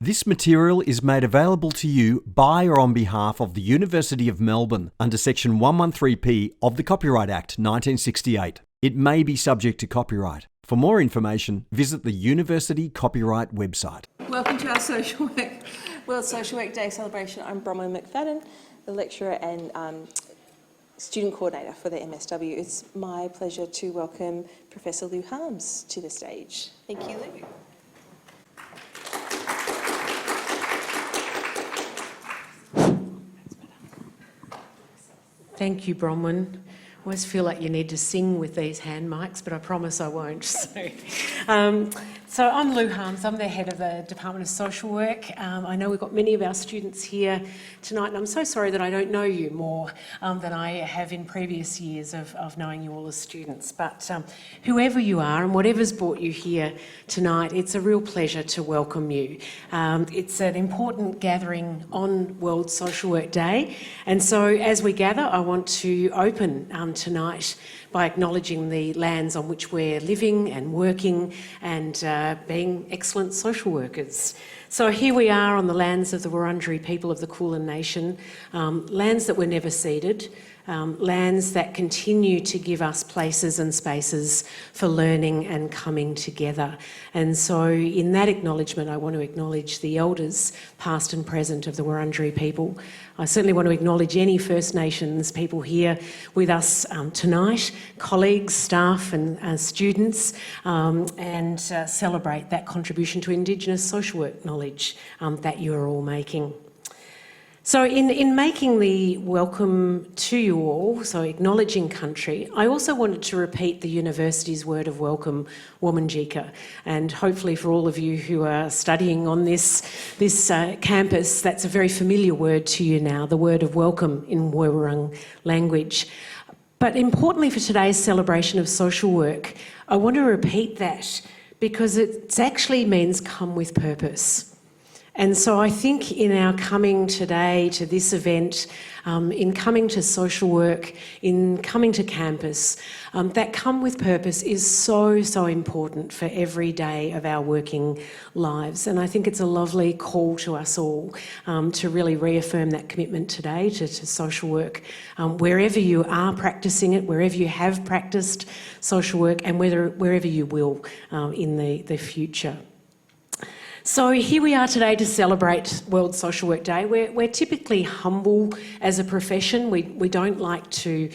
This material is made available to you by or on behalf of the University of Melbourne under Section 113P of the Copyright Act 1968. It may be subject to copyright. For more information, visit the University Copyright website. Welcome to our World Social Work Day celebration. I'm Bronwyn McFadden, the lecturer and student coordinator for the MSW. It's my pleasure to welcome Professor Lou Harms to the stage. Thank you, Lou. Thank you, Bronwyn. I always feel like you need to sing with these hand mics, but I promise I won't. So I'm Lou Harms. I'm the head of the Department of Social Work. I know we've got many of our students here tonight, and I'm so sorry that I don't know you more than I have in previous years of knowing you all as students. But whoever you are and whatever's brought you here tonight, it's a real pleasure to welcome you. It's an important gathering on World Social Work Day, and so as we gather, I want to open tonight by acknowledging the lands on which we're living and working and being excellent social workers. So here we are on the lands of the Wurundjeri people of the Kulin Nation, lands that were never ceded, lands that continue to give us places and spaces for learning and coming together. And so in that acknowledgement, I want to acknowledge the elders, past and present, of the Wurundjeri people. I certainly want to acknowledge any First Nations people here with us tonight, colleagues, staff and students, and celebrate that contribution to Indigenous social work knowledge that you are all making. So in making the welcome to you all, so acknowledging country, I also wanted to repeat the university's word of welcome, Wominjeka, and hopefully for all of you who are studying on this campus, that's a very familiar word to you now, the word of welcome in Wurrung language. But importantly for today's celebration of social work, I want to repeat that because it actually means come with purpose. And so I think in our coming today to this event, in coming to social work, in coming to campus, that come with purpose is so, so important for every day of our working lives. And I think it's a lovely call to us all to really reaffirm that commitment today to social work, wherever you are practicing it, wherever you have practiced social work, and wherever you will in the future. So here we are today to celebrate World Social Work Day. We're typically humble as a profession. We don't like to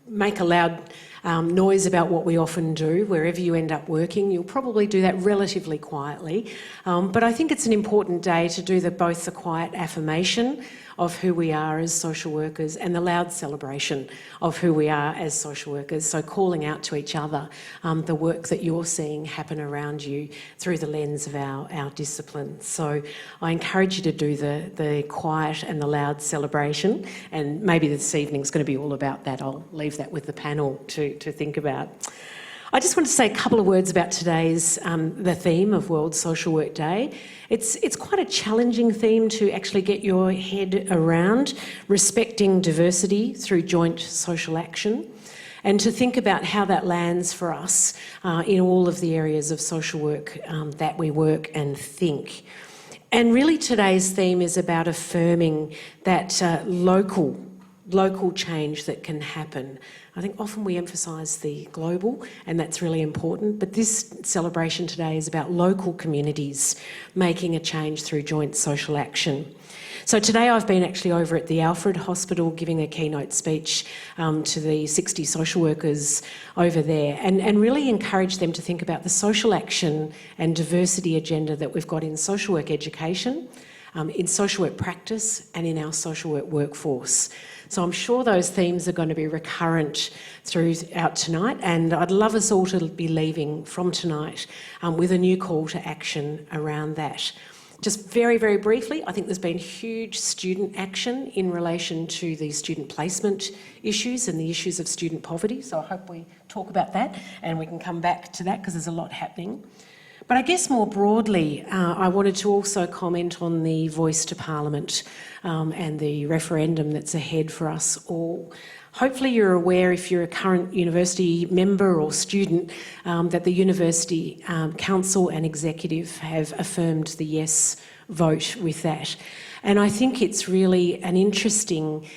make a loud noise about what we often do. Wherever you end up working, you'll probably do that relatively quietly. But I think it's an important day to do both the quiet affirmation of who we are as social workers and the loud celebration of who we are as social workers. So calling out to each other the work that you're seeing happen around you through the lens of our discipline. So I encourage you to do the quiet and the loud celebration, and maybe this evening's going to be all about that. I'll leave that with the panel to think about. I just want to say a couple of words about today's, the theme of World Social Work Day. It's quite a challenging theme to actually get your head around, respecting diversity through joint social action, and to think about how that lands for us in all of the areas of social work that we work and think. And really today's theme is about affirming that local change that can happen. I think often we emphasise the global, and that's really important, but this celebration today is about local communities making a change through joint social action. So today I've been actually over at the Alfred Hospital giving a keynote speech to the 60 social workers over there and really encourage them to think about the social action and diversity agenda that we've got in social work education, in social work practice and in our social work workforce. So I'm sure those themes are going to be recurrent throughout tonight, and I'd love us all to be leaving from tonight with a new call to action around that. Just very, very briefly, I think there's been huge student action in relation to the student placement issues and the issues of student poverty, so I hope we talk about that and we can come back to that because there's a lot happening. But I guess more broadly, I wanted to also comment on the Voice to Parliament and the referendum that's ahead for us all. Hopefully you're aware, if you're a current university member or student, that the University Council and Executive have affirmed the yes vote with that. And I think it's really an interesting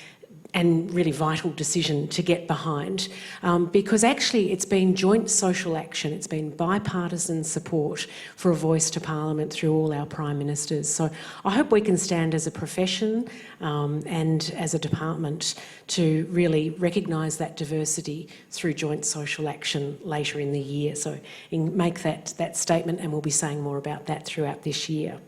and really vital decision to get behind, because actually it's been joint social action, it's been bipartisan support for a voice to Parliament through all our Prime Ministers. So I hope we can stand as a profession and as a department to really recognise that diversity through joint social action later in the year. So make that statement, and we'll be saying more about that throughout this year.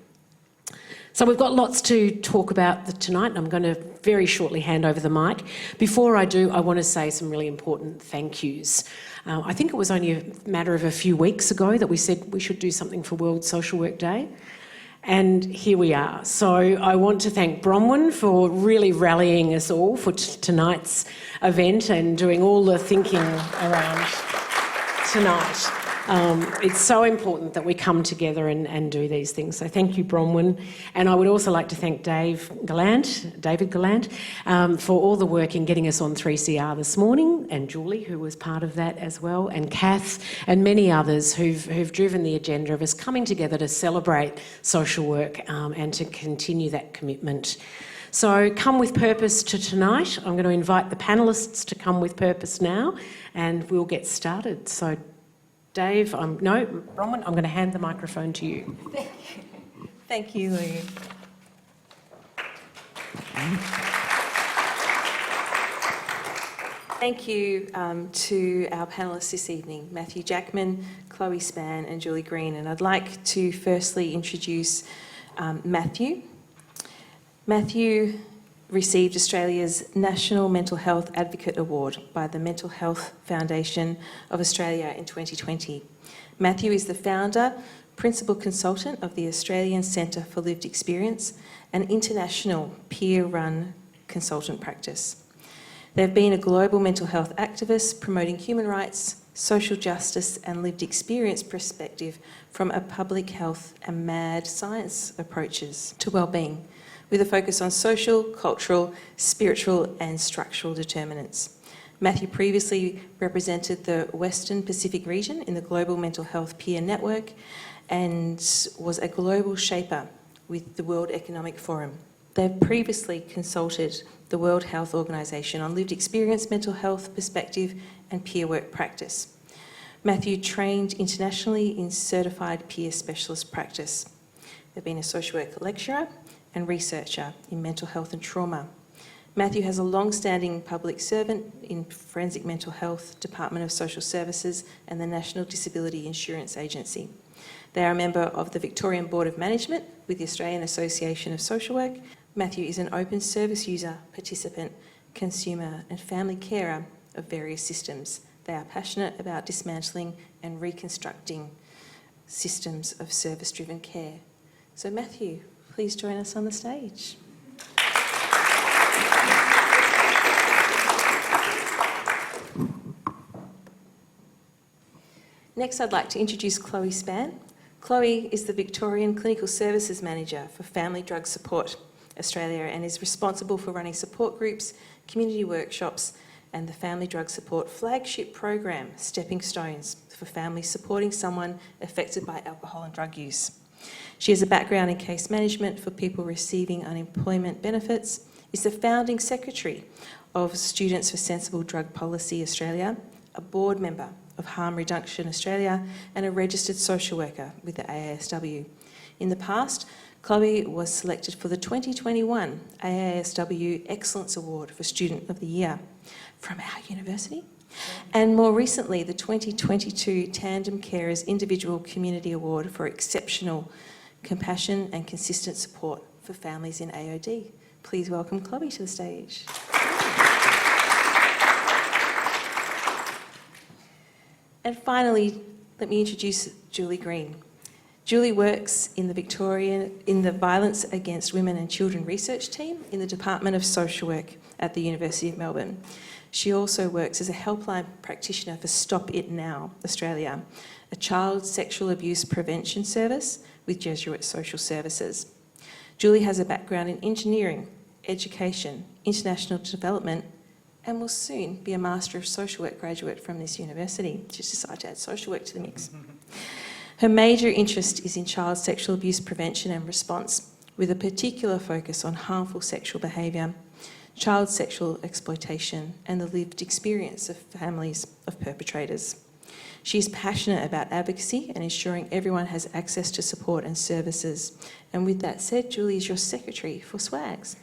So we've got lots to talk about tonight, and I'm going to very shortly hand over the mic. Before I do, I want to say some really important thank yous. I think it was only a matter of a few weeks ago that we said we should do something for World Social Work Day, and here we are. So I want to thank Bronwyn for really rallying us all for tonight's event and doing all the thinking around tonight. It's so important that we come together and do these things. So thank you, Bronwyn. And I would also like to thank David Gallant, for all the work in getting us on 3CR this morning, and Julie, who was part of that as well, and Kath, and many others who've driven the agenda of us coming together to celebrate social work and to continue that commitment. So come with purpose to tonight. I'm going to invite the panellists to come with purpose now, and we'll get started. So Dave, Bronwyn, I'm going to hand the microphone to you. Thank you, Lou. Thank you to our panellists this evening, Matthew Jackman, Chloe Spann and Julie Green. And I'd like to firstly introduce Matthew. Matthew received Australia's National Mental Health Advocate Award by the Mental Health Foundation of Australia in 2020. Matthew is the founder, principal consultant of the Australian Centre for Lived Experience, an international peer-run consultant practice. They've been a global mental health activist promoting human rights, social justice and lived experience perspective from a public health and mad science approaches to wellbeing, with a focus on social, cultural, spiritual and structural determinants. Matthew previously represented the Western Pacific region in the Global Mental Health Peer Network and was a global shaper with the World Economic Forum. They've previously consulted the World Health Organization on lived experience, mental health perspective and peer work practice. Matthew trained internationally in certified peer specialist practice. They've been a social work lecturer and researcher in mental health and trauma. Matthew has a long-standing public servant in Forensic Mental Health, Department of Social Services and the National Disability Insurance Agency. They are a member of the Victorian Board of Management with the Australian Association of Social Work. Matthew is an open service user, participant, consumer and family carer of various systems. They are passionate about dismantling and reconstructing systems of service-driven care. So Matthew, please join us on the stage. Next, I'd like to introduce Chloe Spann. Chloe is the Victorian Clinical Services Manager for Family Drug Support Australia and is responsible for running support groups, community workshops and the Family Drug Support flagship program, Stepping Stones, for families supporting someone affected by alcohol and drug use. She has a background in case management for people receiving unemployment benefits, is the founding secretary of Students for Sensible Drug Policy Australia, a board member of Harm Reduction Australia and a registered social worker with the AASW. In the past, Chloe was selected for the 2021 AASW Excellence Award for Student of the Year from our university, and more recently the 2022 Tandem Carers Individual Community Award for exceptional compassion and consistent support for families in AOD. Please welcome Chloe to the stage. And finally, let me introduce Julie Green. Julie works in the Violence Against Women and Children Research Team in the Department of Social Work at the University of Melbourne. She also works as a helpline practitioner for Stop It Now Australia, a child sexual abuse prevention service with Jesuit Social Services. Julie has a background in engineering, education, international development, and will soon be a Master of Social Work graduate from this university. She's decided to add social work to the mix. Her major interest is in child sexual abuse prevention and response, with a particular focus on harmful sexual behaviour, child sexual exploitation, and the lived experience of families of perpetrators. She is passionate about advocacy and ensuring everyone has access to support and services. And with that said, Julie is your secretary for SWAGs.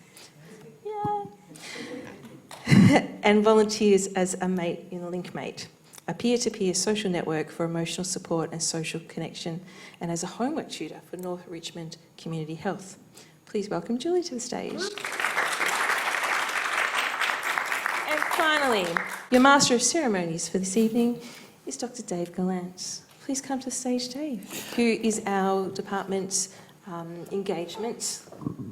Yay! And volunteers as a mate in LinkMate, a peer-to-peer social network for emotional support and social connection, and as a homework tutor for North Richmond Community Health. Please welcome Julie to the stage. And finally, your Master of Ceremonies for this evening is Dr David Gallant. Please come to the stage, Dave, who is our department's engagement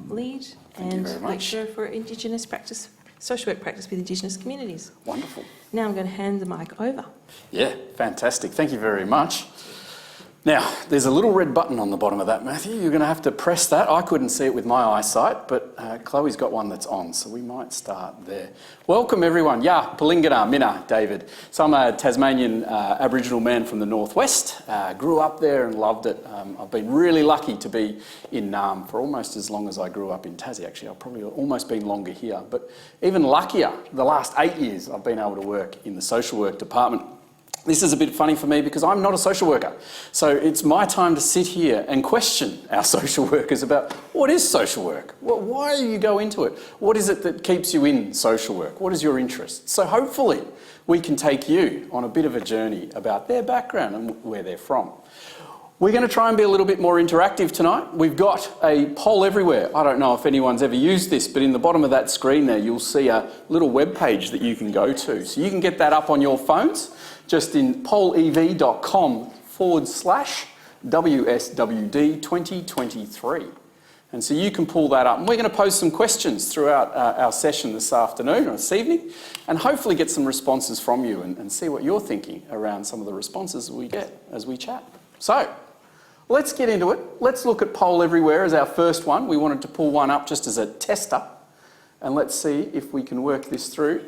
lead and lecturer for Indigenous practice, social work practice with Indigenous communities. Wonderful. Now I'm going to hand the mic over. Yeah, fantastic. Thank you very much. Now, there's a little red button on the bottom of that, Matthew. You're going to have to press that. I couldn't see it with my eyesight, but Chloe's got one that's on, so we might start there. Welcome, everyone. Ya, Palingana, Minna, David. So I'm a Tasmanian Aboriginal man from the northwest. Grew up there and loved it. I've been really lucky to be in Naarm for almost as long as I grew up in Tassie, actually. I've probably almost been longer here. But even luckier, the last 8 years I've been able to work in the social work department. This is a bit funny for me because I'm not a social worker. So it's my time to sit here and question our social workers about what is social work? Why do you go into it? What is it that keeps you in social work? What is your interest? So hopefully we can take you on a bit of a journey about their background and where they're from. We're going to try and be a little bit more interactive tonight. We've got a poll everywhere. I don't know if anyone's ever used this, but in the bottom of that screen there, you'll see a little web page that you can go to. So you can get that up on your phones, just in pollev.com/WSWD 2023. And so you can pull that up. And we're going to pose some questions throughout our session this afternoon or this evening, and hopefully get some responses from you and see what you're thinking around some of the responses we get as we chat. So, let's get into it. Let's look at Poll Everywhere as our first one. We wanted to pull one up just as a tester. And let's see if we can work this through.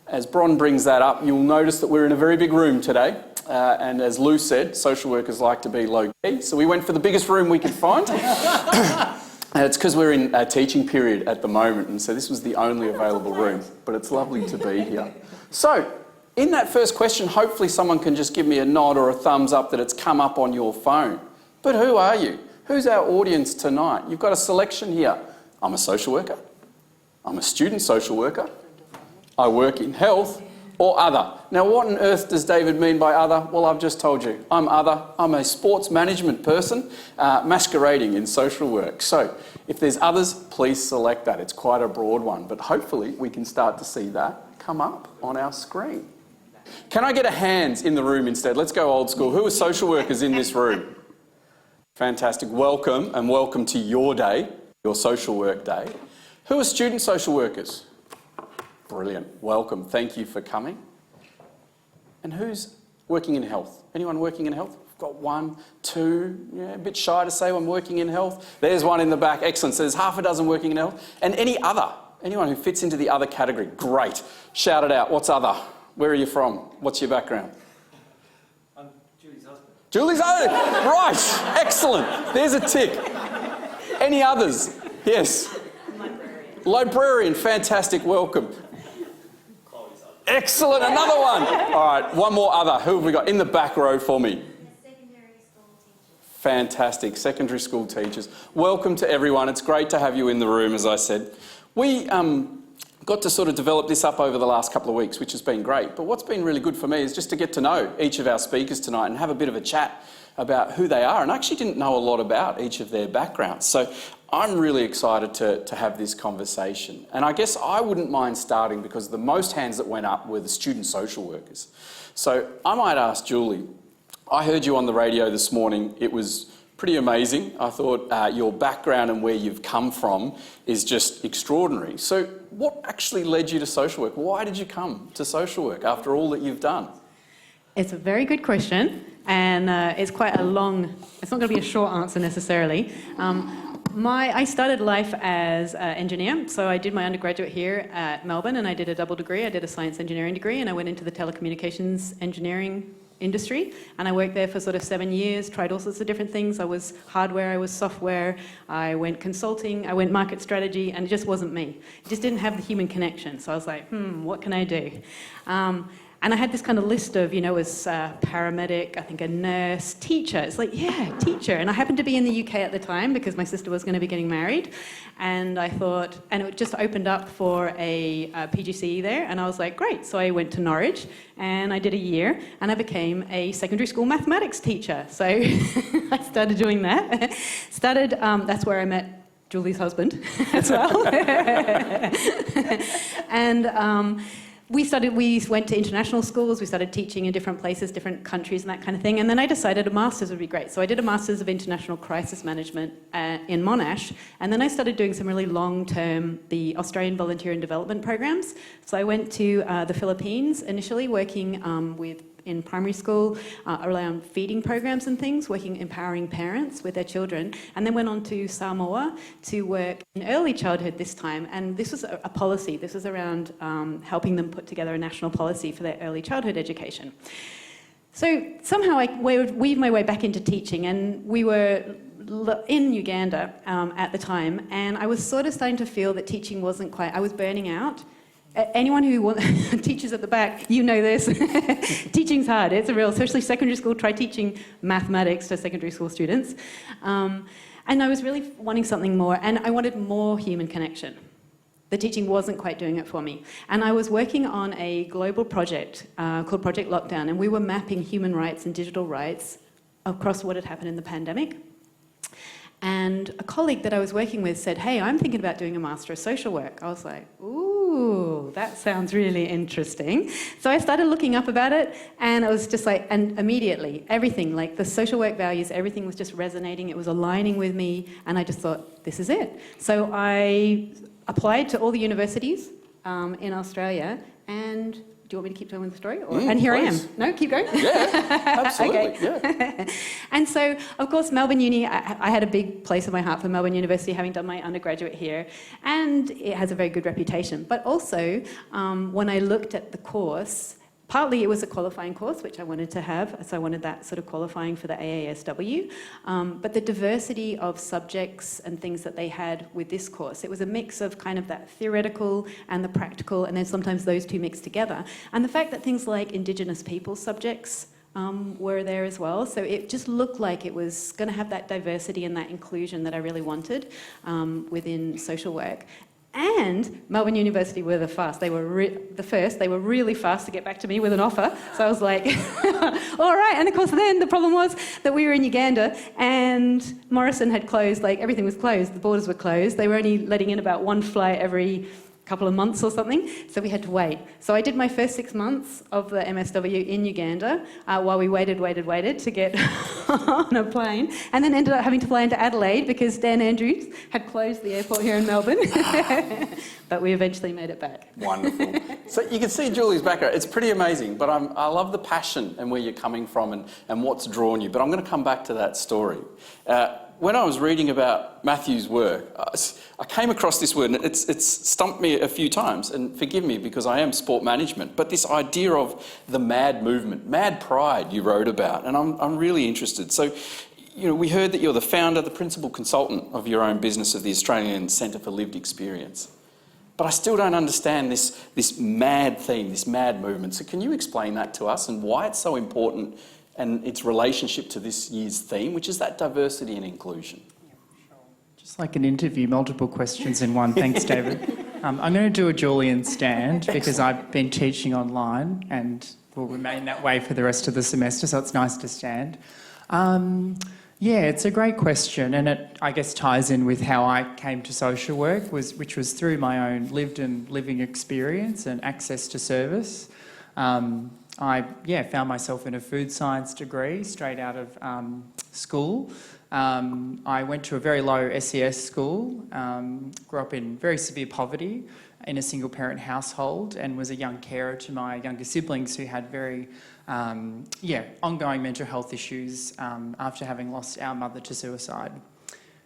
As Bron brings that up, you'll notice that we're in a very big room today. And as Lou said, social workers like to be low-key. So we went for the biggest room we could find. And it's because we're in a teaching period at the moment. And so this was the only available room. But it's lovely to be here. So, in that first question, hopefully someone can just give me a nod or a thumbs up that it's come up on your phone. But who are you? Who's our audience tonight? You've got a selection here. I'm a social worker. I'm a student social worker. I work in health, or other. Now, what on earth does David mean by other? Well, I've just told you. I'm other. I'm a sports management person masquerading in social work. So if there's others, please select that. It's quite a broad one, but hopefully we can start to see that come up on our screen. Can I get a hands in the room instead? Let's go old school. Who are social workers in this room? Fantastic. Welcome, and welcome to your day, your social work day. Who are student social workers? Brilliant. Welcome. Thank you for coming. And who's working in health? Anyone working in health? We've got one, two, yeah, a bit shy to say I'm working in health. There's one in the back. Excellent. So there's half a dozen working in health. And any other? Anyone who fits into the other category? Great. Shout it out. What's other? Where are you from? What's your background? I'm Julie's husband. Julie's husband? Right. Excellent. There's a tick. Any others? Yes. Librarian. Librarian. Fantastic. Welcome. Chloe's husband. Excellent. Another one. All right. One more other. Who have we got? In the back row for me. Secondary school teachers. Fantastic. Secondary school teachers. Welcome to everyone. It's great to have you in the room, as I said. We got to sort of develop this up over the last couple of weeks, which has been great. But what's been really good for me is just to get to know each of our speakers tonight and have a bit of a chat about who they are. And I actually didn't know a lot about each of their backgrounds. So I'm really excited to have this conversation. And I guess I wouldn't mind starting because the most hands that went up were the student social workers. So I might ask Julie, I heard you on the radio this morning. It was pretty amazing. I thought your background and where you've come from is just extraordinary. So what actually led you to social work? Why did you come to social work after all that you've done? It's a very good question, and it's quite a long, it's not going to be a short answer necessarily. I started life as an engineer, so I did my undergraduate here at Melbourne, and I did a double degree. I did a science engineering degree, and I went into the telecommunications engineering industry, and I worked there for sort of 7 years, tried all sorts of different things. I was hardware, I was software, I went consulting, I went market strategy, and it just wasn't me. It just didn't have the human connection, so I was like, what can I do? And I had this kind of list of, as a paramedic, I think a nurse, teacher. It's like, yeah, teacher. And I happened to be in the UK at the time because my sister was going to be getting married. And I thought, and it just opened up for a PGCE there. And I was like, great. So I went to Norwich and I did a year and I became a secondary school mathematics teacher. So I started doing that. That's where I met Julie's husband as well. And we went to international schools, we started teaching in different places, different countries and that kind of thing, and then I decided a master's would be great. So I did a master's of international crisis management in Monash, and then I started doing some really long-term, the Australian Volunteer and Development programs. So I went to the Philippines initially, working in primary school around feeding programs and things, empowering parents with their children, and then went on to Samoa to work in early childhood this time. And this was a policy. This was around helping them put together a national policy for their early childhood education. So somehow I weaved my way back into teaching, and we were in Uganda at the time, and I was sort of starting to feel that teaching wasn't quite, I was burning out. Anyone who teaches at the back, you know this. Teaching's hard. It's especially secondary school. Try teaching mathematics to secondary school students. And I was really wanting something more, and I wanted more human connection. The teaching wasn't quite doing it for me. And I was working on a global project called Project Lockdown, and we were mapping human rights and digital rights across what had happened in the pandemic. And a colleague that I was working with said, hey, I'm thinking about doing a Master of Social Work. I was like, ooh, that sounds really interesting. So I started looking up about it, and it was just like, and immediately, everything, like the social work values, everything was just resonating, it was aligning with me, and I just thought, this is it. So I applied to all the universities in Australia, and do you want me to keep telling the story? And here please. I am. No, keep going? Yeah, absolutely. Okay. Yeah. And so, of course, Melbourne Uni, I had a big place in my heart for Melbourne University, having done my undergraduate here, and it has a very good reputation. But also, when I looked at the course, partly it was a qualifying course, which I wanted to have, so I wanted that sort of qualifying for the AASW. But the diversity of subjects and things that they had with this course, it was a mix of kind of that theoretical and the practical, and then sometimes those two mixed together. And the fact that things like Indigenous peoples subjects were there as well, so it just looked like it was going to have that diversity and that inclusion that I really wanted within social work. And Melbourne University were the first. They were They were really fast to get back to me with an offer. So I was like, all right. And of course, then the problem was that we were in Uganda and Morrison had closed. Like everything was closed. The borders were closed. They were only letting in about one flight every couple of months or something, so we had to wait. So I did my first 6 months of the MSW in Uganda while we waited to get on a plane, and then ended up having to fly into Adelaide because Dan Andrews had closed the airport here in Melbourne. But we eventually made it back. Wonderful. So you can see Julie's background. It's pretty amazing, but I love the passion and where you're coming from and what's drawn you. But I'm going to come back to that story. When I was reading about Matthew's work, I came across this word, and it's stumped me a few times, and forgive me because I am sport management, but this idea of the mad movement, mad pride you wrote about, and I'm really interested. So, we heard that you're the founder, the principal consultant of your own business of the Australian Centre for Lived Experience. But I still don't understand this mad theme, this mad movement. So can you explain that to us and why it's so important and its relationship to this year's theme, which is that diversity and inclusion? Just like an interview, multiple questions in one. Thanks, David. I'm going to do a Julian stand because I've been teaching online and will remain that way for the rest of the semester, so it's nice to stand. Yeah, it's a great question, and it, I guess, ties in with how I came to social work, which was through my own lived and living experience and access to service. I found myself in a food science degree straight out of school, I went to a very low SES school, grew up in very severe poverty in a single parent household, and was a young carer to my younger siblings who had very ongoing mental health issues after having lost our mother to suicide.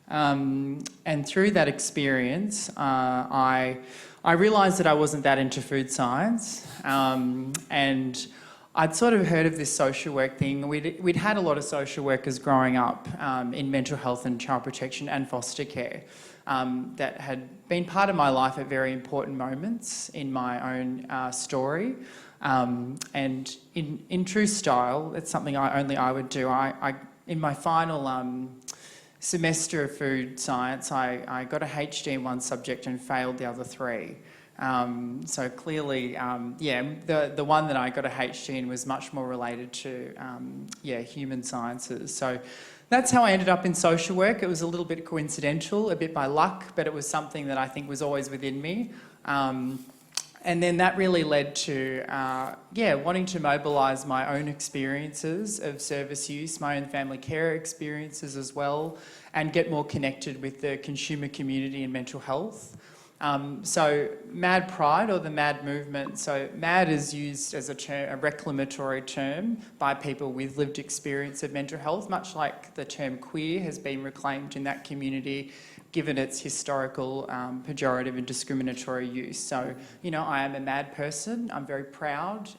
And through that experience, I realised that I wasn't that into food science, and I'd sort of heard of this social work thing. We'd had a lot of social workers growing up in mental health and child protection and foster care that had been part of my life at very important moments in my own story. And in true style, it's something I would do. I in my final semester of food science, I got a HD in one subject and failed the other three. So clearly, the one that I got a HD in was much more related to, human sciences. So that's how I ended up in social work. It was a little bit coincidental, a bit by luck, but it was something that I think was always within me. And then that really led to, wanting to mobilise my own experiences of service use, my own family care experiences as well, and get more connected with the consumer community in mental health. So MAD Pride, or the MAD movement, so MAD is used as a reclamatory term by people with lived experience of mental health, much like the term queer has been reclaimed in that community, given its historical pejorative and discriminatory use. So, I am a MAD person. I'm very proud.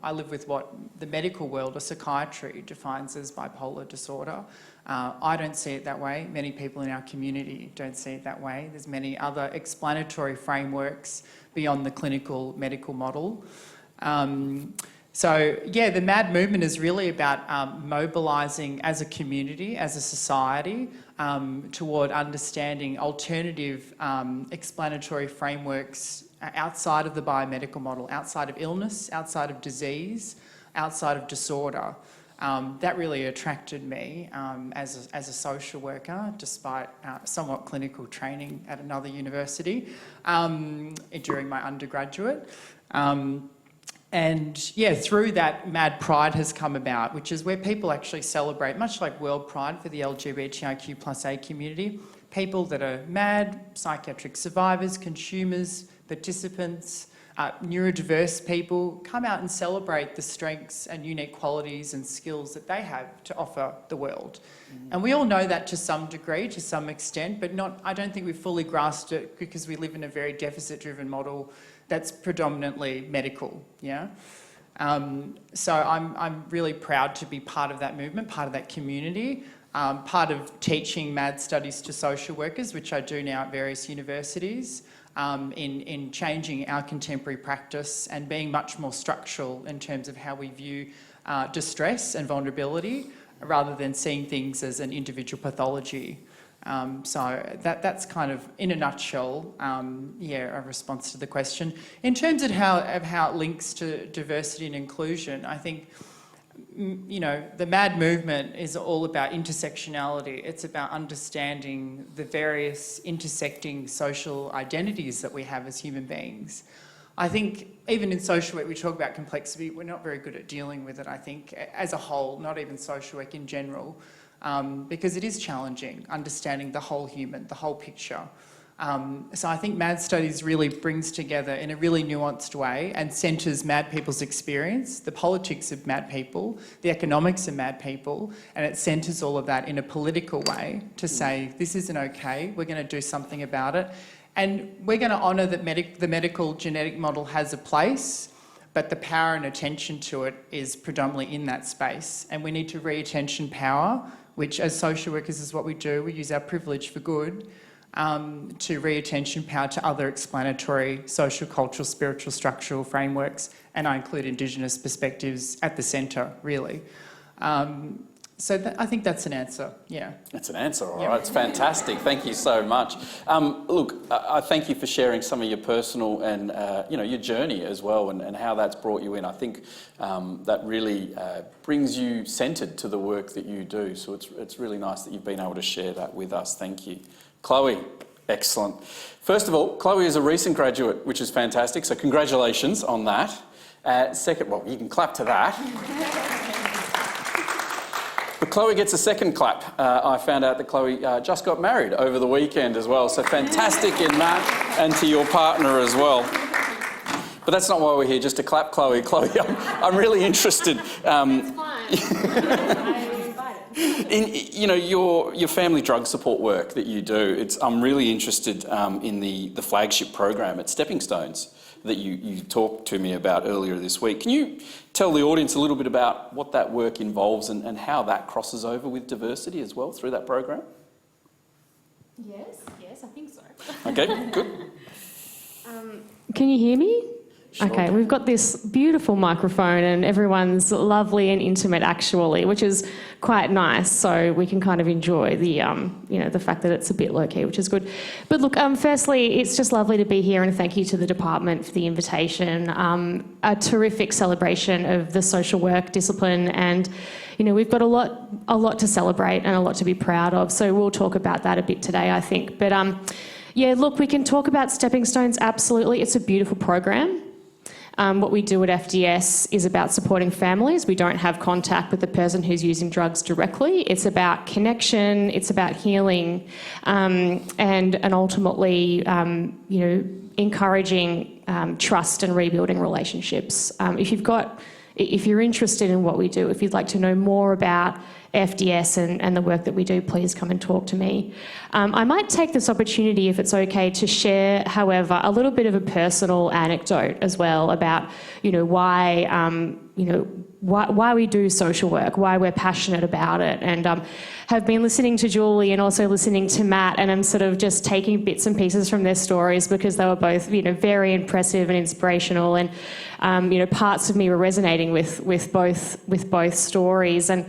I live with what the medical world or psychiatry defines as bipolar disorder. I don't see it that way. Many people in our community don't see it that way. There's many other explanatory frameworks beyond the clinical medical model. The MAD movement is really about mobilising as a community, as a society, toward understanding alternative explanatory frameworks outside of the biomedical model, outside of illness, outside of disease, outside of disorder. That really attracted me as a social worker, despite somewhat clinical training at another university during my undergraduate. Through that, MAD Pride has come about, which is where people actually celebrate, much like World Pride for the LGBTIQ+A community, people that are MAD, psychiatric survivors, consumers, participants, neurodiverse people come out and celebrate the strengths and unique qualities and skills that they have to offer the world. And we all know that to some degree, to some extent, but I don't think we've fully grasped it because we live in a very deficit-driven model that's predominantly medical, So I'm really proud to be part of that movement, part of that community, part of teaching MAD studies to social workers, which I do now at various universities, in changing our contemporary practice and being much more structural in terms of how we view distress and vulnerability, rather than seeing things as an individual pathology. So that's kind of, in a nutshell, a response to the question. In terms of how it links to diversity and inclusion, I think, the MAD movement is all about intersectionality. It's about understanding the various intersecting social identities that we have as human beings. I think even in social work, we talk about complexity. We're not very good at dealing with it, I think, as a whole, not even social work in general. Because it is challenging understanding the whole human, the whole picture. So I think MAD Studies really brings together in a really nuanced way and centres MAD people's experience, the politics of MAD people, the economics of MAD people, and it centres all of that in a political way to say, this isn't okay, we're going to do something about it. And we're going to honour that the medical genetic model has a place, but the power and attention to it is predominantly in that space. And we need to re-attention power, which as social workers is what we do. We use our privilege for good to re-attention power to other explanatory social, cultural, spiritual, structural frameworks, and I include Indigenous perspectives at the centre, really. I think that's an answer, That's an answer, all right. It's fantastic. Thank you so much. I thank you for sharing some of your personal and, your journey as well and how that's brought you in. I think that really brings you centred to the work that you do. So it's really nice that you've been able to share that with us. Thank you. Chloe, excellent. First of all, Chloe is a recent graduate, which is fantastic. So congratulations on that. Second, you can clap to that. The Chloe gets a second clap. I found out that Chloe just got married over the weekend as well, so fantastic in that, and to your partner as well. But that's not why we're here, just to clap Chloe. Chloe, I'm really interested. In your family drug support work that you do. I'm really interested in the flagship program at Stepping Stones that you talked to me about earlier this week. Can you tell the audience a little bit about what that work involves and how that crosses over with diversity as well through that program? Yes, I think so. Okay, good. Can you hear me? Sure. Okay, we've got this beautiful microphone and everyone's lovely and intimate actually, which is quite nice, so we can kind of enjoy the the fact that it's a bit low-key, which is good. But look, firstly, it's just lovely to be here and thank you to the department for the invitation. A terrific celebration of the social work discipline, and we've got a lot to celebrate and a lot to be proud of, so we'll talk about that a bit today, I think. But yeah, look, we can talk about Stepping Stones, absolutely. It's a beautiful program. What we do at FDS is about supporting families. We don't have contact with the person who's using drugs directly. It's about connection, it's about healing, and ultimately, encouraging trust and rebuilding relationships. If you're interested in what we do, if you'd like to know more about FDS and the work that we do, please come and talk to me. I might take this opportunity, if it's okay, to share, however, a little bit of a personal anecdote as well about, why we do social work, why we're passionate about it, and have been listening to Julie and also listening to Matt, and I'm sort of just taking bits and pieces from their stories because they were both, very impressive and inspirational, and parts of me were resonating with both stories. And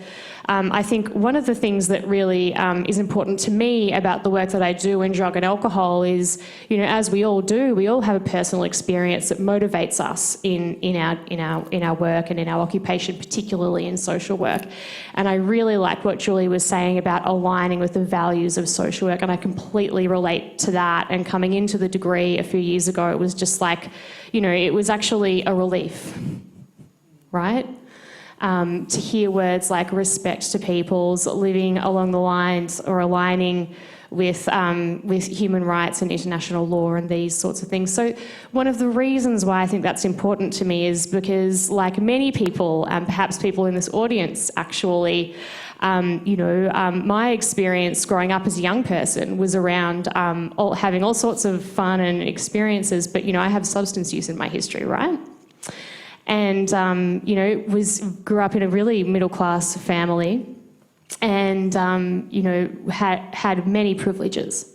I think one of the things that really is important to me about the work that I do in drug and alcohol is, as we all do, we all have a personal experience that motivates us in our work and in our occupation, particularly in social work. And I really like what Julie was saying about aligning with the values of social work, and I completely relate to that. And coming into the degree a few years ago, it was just like, it was actually a relief, right? To hear words like respect to peoples, living along the lines or aligning with human rights and international law and these sorts of things. So one of the reasons why I think that's important to me is because, like many people, and perhaps people in this audience actually, my experience growing up as a young person was around having all sorts of fun and experiences, but I have substance use in my history, right? And, grew up in a really middle-class family and, had many privileges.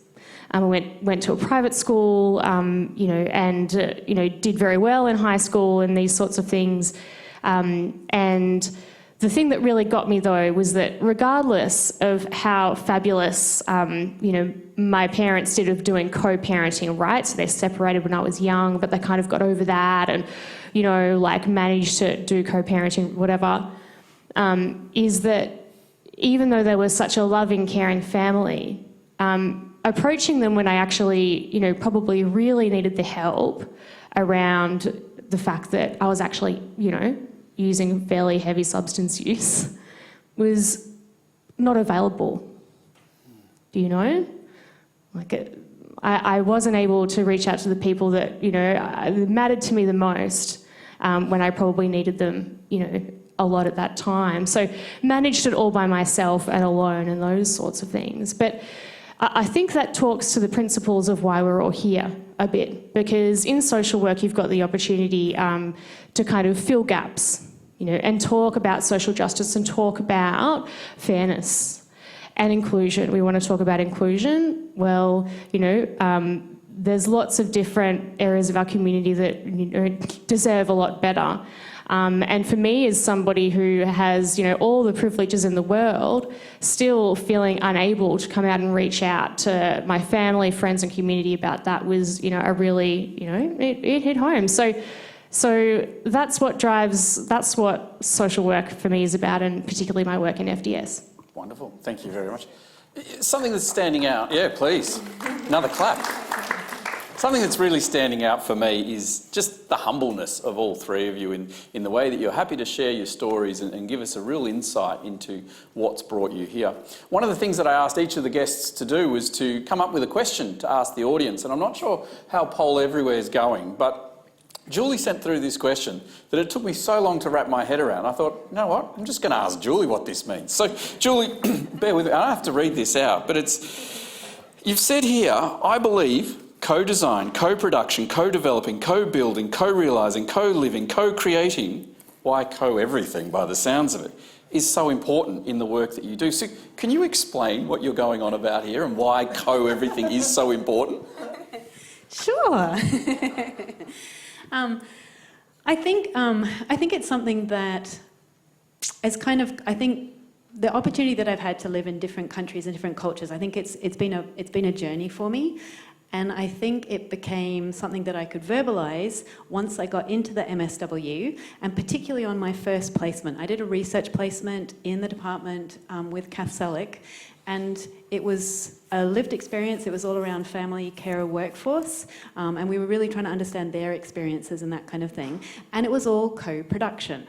I went to a private school, did very well in high school and these sorts of things. And the thing that really got me, though, was that regardless of how fabulous, my parents did of doing co-parenting, right? So they separated when I was young, but they kind of got over that and, managed to do co-parenting, whatever, is that even though they were such a loving, caring family, approaching them when I actually, probably really needed the help around the fact that I was actually, using fairly heavy substance use was not available. Do you know? I wasn't able to reach out to the people that, mattered to me the most when I probably needed them, a lot at that time. So managed it all by myself and alone and those sorts of things. But I think that talks to the principles of why we're all here a bit, because in social work you've got the opportunity to kind of fill gaps, and talk about social justice and talk about fairness and inclusion. We want to talk about inclusion. Well, there's lots of different areas of our community that deserve a lot better. And for me, as somebody who has, all the privileges in the world, still feeling unable to come out and reach out to my family, friends and community about that was, a really, it hit home. So that's what social work for me is about, and particularly my work in FDS. Wonderful. Thank you very much. Something that's standing out. Yeah, please. Another clap. Something that's really standing out for me is just the humbleness of all three of you in the way that you're happy to share your stories and give us a real insight into what's brought you here. One of the things that I asked each of the guests to do was to come up with a question to ask the audience, and I'm not sure how Poll Everywhere is going, but Julie sent through this question that it took me so long to wrap my head around. I thought, you know what, I'm just going to ask Julie what this means. So, Julie, bear with me, I have to read this out, but you've said here, I believe co-design, co-production, co-developing, co-building, co-realising, co-living, co-creating, why co-everything by the sounds of it, is so important in the work that you do. So can you explain what you're going on about here and why co-everything is so important? Sure. I think it's something that is kind of, I think the opportunity that I've had to live in different countries and different cultures, I think it's been a journey for me. And I think it became something that I could verbalise once I got into the MSW, and particularly on my first placement. I did a research placement in the department with Kath Selleck, and it was a lived experience. It was all around family care workforce, and we were really trying to understand their experiences and that kind of thing. And it was all co-production.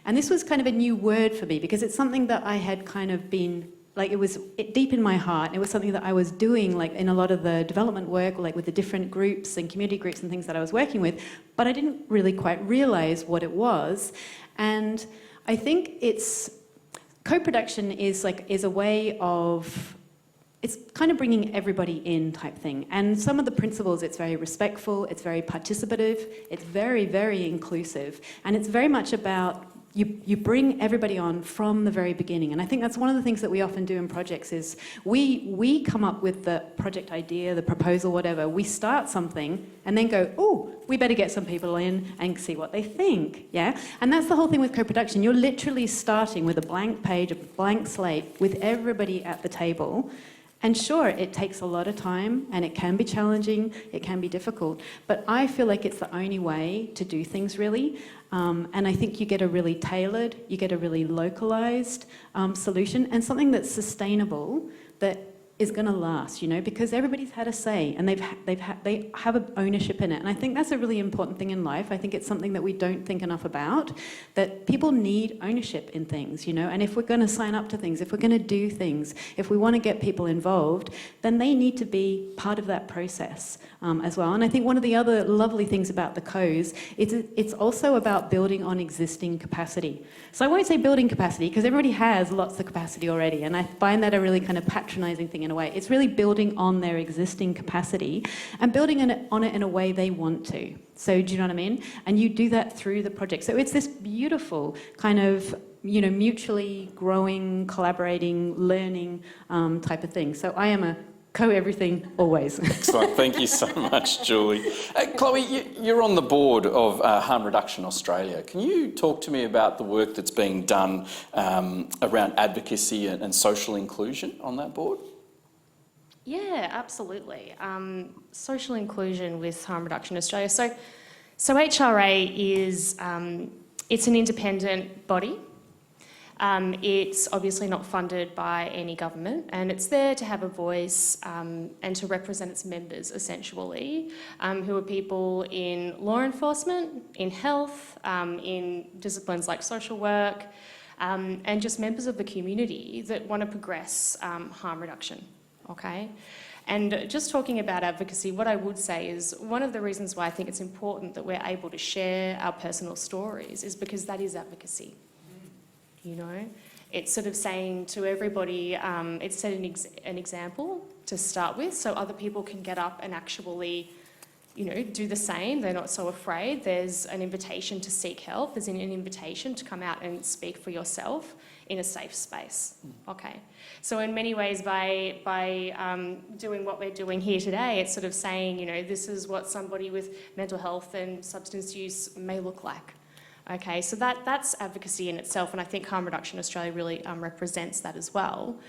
And this was kind of a new word for me because it's something that I had kind of been, like, it was deep in my heart. It was something that I was doing, like, in a lot of the development work, like with the different groups and community groups and things that I was working with, but I didn't really quite realise what it was. And I think co-production is a way of, it's kind of bringing everybody in type thing. And some of the principles, it's very respectful, it's very participative, it's very, very inclusive, and it's very much about you bring everybody on from the very beginning. And I think that's one of the things that we often do in projects is we come up with the project idea, the proposal, whatever. We start something and then go, oh, we better get some people in and see what they think, yeah? And that's the whole thing with co-production. You're literally starting with a blank page, a blank slate, with everybody at the table. And sure, it takes a lot of time and it can be challenging, it can be difficult, but I feel like it's the only way to do things really. And I think you get a really tailored, you get a really localised solution, and something that's sustainable, that is going to last, you know, because everybody's had a say and they have an ownership in it. And I think that's a really important thing in life. I think it's something that we don't think enough about, that people need ownership in things, you know, and if we're going to sign up to things, if we're going to do things, if we want to get people involved, then they need to be part of that process as well. And I think one of the other lovely things about the COs is it's also about building on existing capacity. So I won't say building capacity because everybody has lots of capacity already, and I find that a really kind of patronising thing in a way. It's really building on their existing capacity and building on it in a way they want to. So do you know what I mean? And you do that through the project. So it's this beautiful kind of, you know, mutually growing, collaborating, learning type of thing. So I am a co-everything always. Excellent. Thank you so much, Julie. Chloe, you're on the board of Harm Reduction Australia. Can you talk to me about the work that's being done around advocacy and social inclusion on that board? Yeah, absolutely. Social inclusion with Harm Reduction Australia. So HRA is, it's an independent body. It's obviously not funded by any government, and it's there to have a voice and to represent its members, essentially, who are people in law enforcement, in health, in disciplines like social work, and just members of the community that want to progress harm reduction. Okay, and just talking about advocacy, what I would say is one of the reasons why I think it's important that we're able to share our personal stories is because that is advocacy. You know, it's sort of saying to everybody, it's setting an example to start with, so other people can get up and actually, you know, do the same. They're not so afraid. There's an invitation to seek help. There's an invitation to come out and speak for yourself in a safe space. Okay. So in many ways, by doing what we're doing here today, it's sort of saying, you know, this is what somebody with mental health and substance use may look like. Okay, so that's advocacy in itself, and I think Harm Reduction Australia really represents that as well.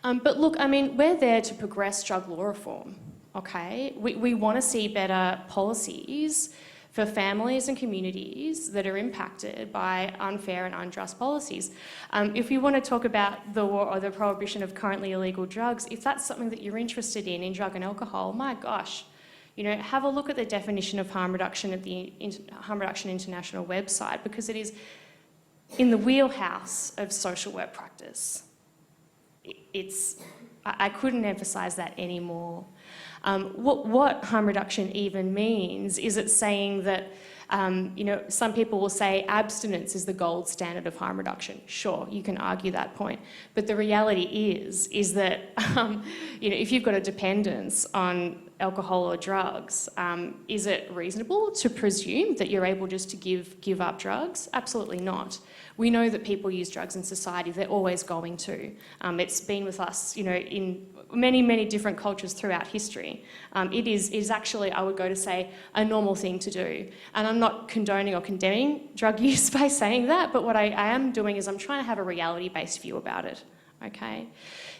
But look, I mean, we're there to progress drug law reform. Okay, we want to see better policies for families and communities that are impacted by unfair and unjust policies. If you want to talk about the war or the prohibition of currently illegal drugs, if that's something that you're interested in drug and alcohol, my gosh, have a look at the definition of harm reduction at the Harm Reduction International website, because it is in the wheelhouse of social work practice. I couldn't emphasise that anymore. What harm reduction even means is it's saying that, some people will say abstinence is the gold standard of harm reduction. Sure, you can argue that point. But the reality is that, if you've got a dependence on alcohol or drugs, is it reasonable to presume that you're able just to give up drugs? Absolutely not. We know that people use drugs in society. They're always going to. It's been with us, in many, many different cultures throughout history. It is actually, I would go to say, a normal thing to do. And I'm not condoning or condemning drug use by saying that, but what I am doing is I'm trying to have a reality-based view about it, okay?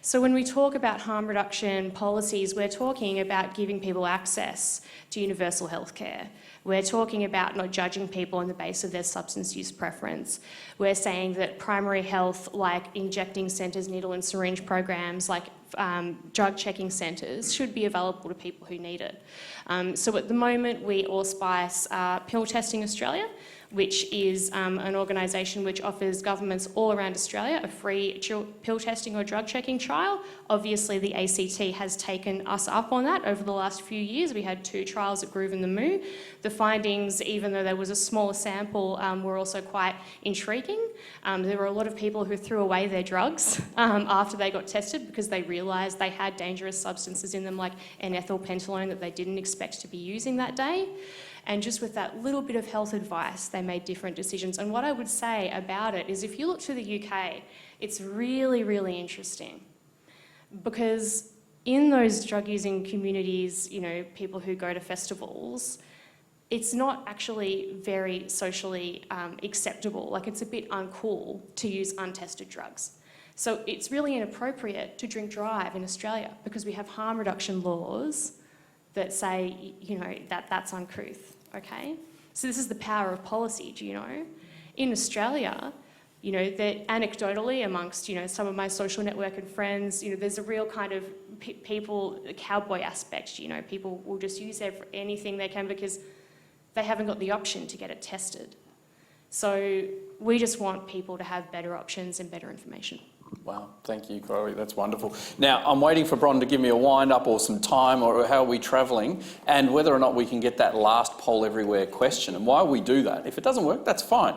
So when we talk about harm reduction policies, we're talking about giving people access to universal health care. We're talking about not judging people on the basis of their substance use preference. We're saying that primary health, like injecting centres, needle and syringe programs, like drug checking centres, should be available to people who need it. So at the moment, we allspice Pill Testing Australia, which is an organisation which offers governments all around Australia a free pill testing or drug checking trial. Obviously, the ACT has taken us up on that over the last few years. We had 2 trials at Groove and the Moo. The findings, even though there was a smaller sample, were also quite intriguing. There were a lot of people who threw away their drugs after they got tested because they realised they had dangerous substances in them like N-ethylpentylone that they didn't expect to be using that day. And just with that little bit of health advice, they made different decisions. And what I would say about it is if you look to the UK, it's really, really interesting. Because in those drug-using communities, people who go to festivals, it's not actually very socially acceptable. Like, it's a bit uncool to use untested drugs. So it's really inappropriate to drink drive in Australia because we have harm reduction laws that say, that's uncouth, okay? So this is the power of policy, do you know? In Australia, that anecdotally amongst, some of my social network and friends, there's a real kind of cowboy aspect, people will just use anything they can because they haven't got the option to get it tested. So we just want people to have better options and better information. Wow, thank you, Chloe. That's wonderful. Now, I'm waiting for Bron to give me a wind-up or some time or how are we travelling and whether or not we can get that last poll everywhere question and why we do that. If it doesn't work, that's fine.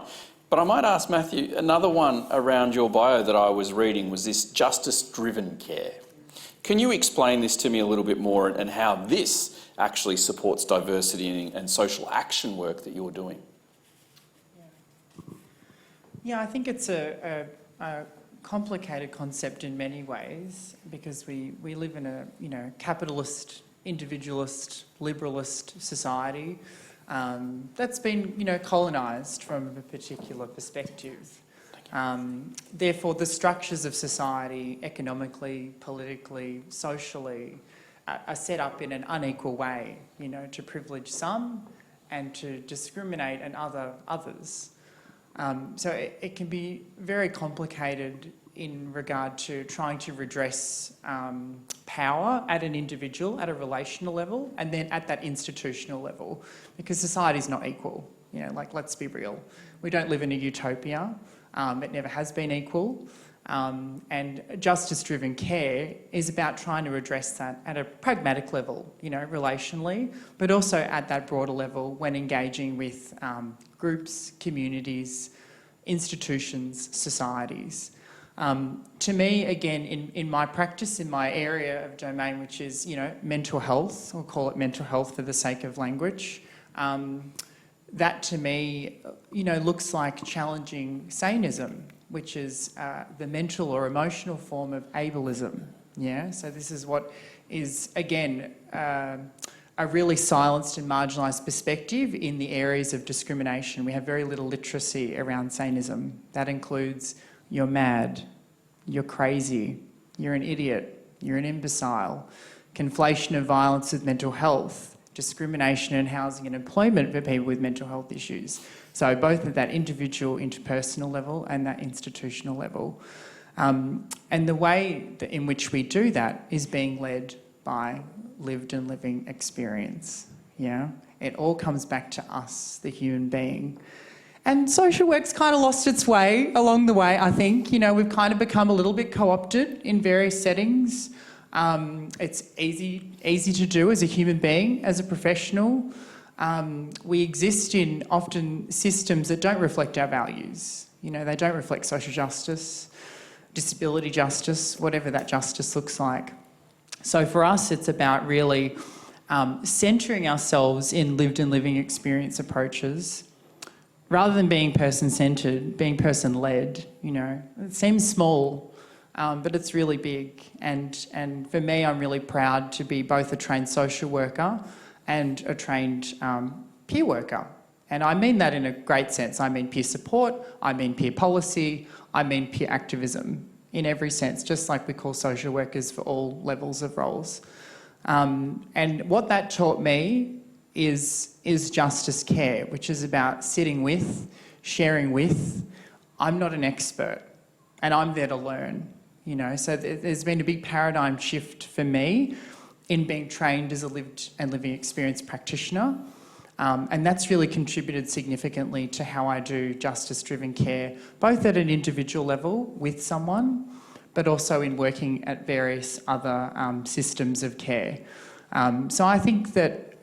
But I might ask Matthew, another one around your bio that I was reading was this justice-driven care. Can you explain this to me a little bit more and how this actually supports diversity and social action work that you're doing? Yeah, I think it's a complicated concept in many ways because we live in a capitalist, individualist, liberalist society that's been colonised from a particular perspective. Therefore, the structures of society, economically, politically, socially, are set up in an unequal way, to privilege some and to discriminate and others. So it can be very complicated in regard to trying to redress power at an individual, at a relational level, and then at that institutional level, because society's not equal. Let's be real. We don't live in a utopia. It never has been equal. And justice-driven care is about trying to address that at a pragmatic level, relationally, but also at that broader level when engaging with groups, communities, institutions, societies. To me, again, in my practice, in my area of domain, which is, mental health, we'll call it mental health for the sake of language, that to me, looks like challenging saneism, which is the mental or emotional form of ableism. Yeah, so this is what is, again, a really silenced and marginalised perspective in the areas of discrimination. We have very little literacy around saneism. That includes you're mad, you're crazy, you're an idiot, you're an imbecile, conflation of violence with mental health, discrimination in housing and employment for people with mental health issues. So both at that individual, interpersonal level and that institutional level. And the way in which we do that is being led by lived and living experience. Yeah, it all comes back to us, the human being. And social work's kind of lost its way along the way, I think. You know, we've kind of become a little bit co-opted in various settings. It's easy to do as a human being, as a professional. We exist in often systems that don't reflect our values. You know, they don't reflect social justice, disability justice, whatever that justice looks like. So for us, it's about really centering ourselves in lived and living experience approaches, rather than being person-centred, being person-led. You know, it seems small, but it's really big. And for me, I'm really proud to be both a trained social worker and a trained peer worker. And I mean that in a great sense. I mean peer support, I mean peer policy, I mean peer activism in every sense, just like we call social workers for all levels of roles. And what that taught me is justice care, which is about sitting with, sharing with. I'm not an expert, and I'm there to learn, you know. So there's been a big paradigm shift for me in being trained as a lived and living experience practitioner. And that's really contributed significantly to how I do justice-driven care, both at an individual level with someone, but also in working at various other systems of care. So I think that,